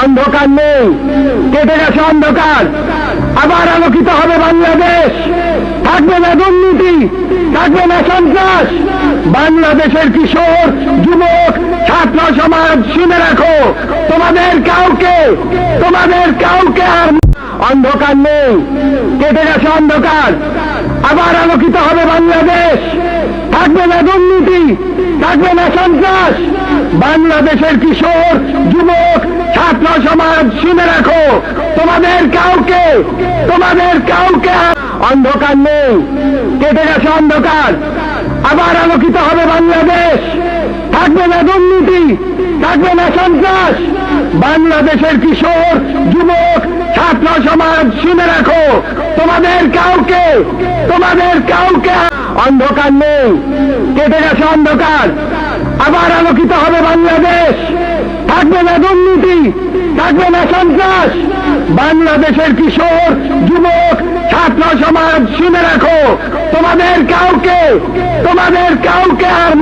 অন্ধকার নেই, কেটে গেছে অন্ধকার, আবার আলোকিত হবে বাংলাদেশ। থাকবে না দুর্নীতি, থাকবে না সন্ত্রাস। বাংলাদেশের কিশোর, যুবক, ছাত্র সমাজ শুনে রাখো, তোমাদের কাউকে আর অন্ধকার নেই, কেটে গেছে অন্ধকার, আবার আলোকিত হবে বাংলাদেশ। থাকবে না দুর্নীতি, থাকবে না সন্ত্রাস। বাংলাদেশের কিশোর, যুবক, ছাত্র সমাজ শুনে রাখো, তোমাদের কাউকে আর অন্ধকার নেই, কেটে গেছে অন্ধকার, আবার আলোকিত হবে বাংলাদেশ। থাকবে না দুর্নীতি, থাকবে না সন্ত্রাস। বাংলাদেশের কিশোর, যুবক, ছাত্র সমাজ শুনে রাখো, তোমাদের কাউকে আর অন্ধকার নেই, কেটে গেছে অন্ধকার, আবার আলোকিত হবে বাংলাদেশ। থাকবে না দুর্নীতি, থাকবে না সন্ত্রাস। বাংলাদেশের কিশোর, যুবক, ছাত্র সমাজ শুনে রাখো, তোমাদের কাউকে আর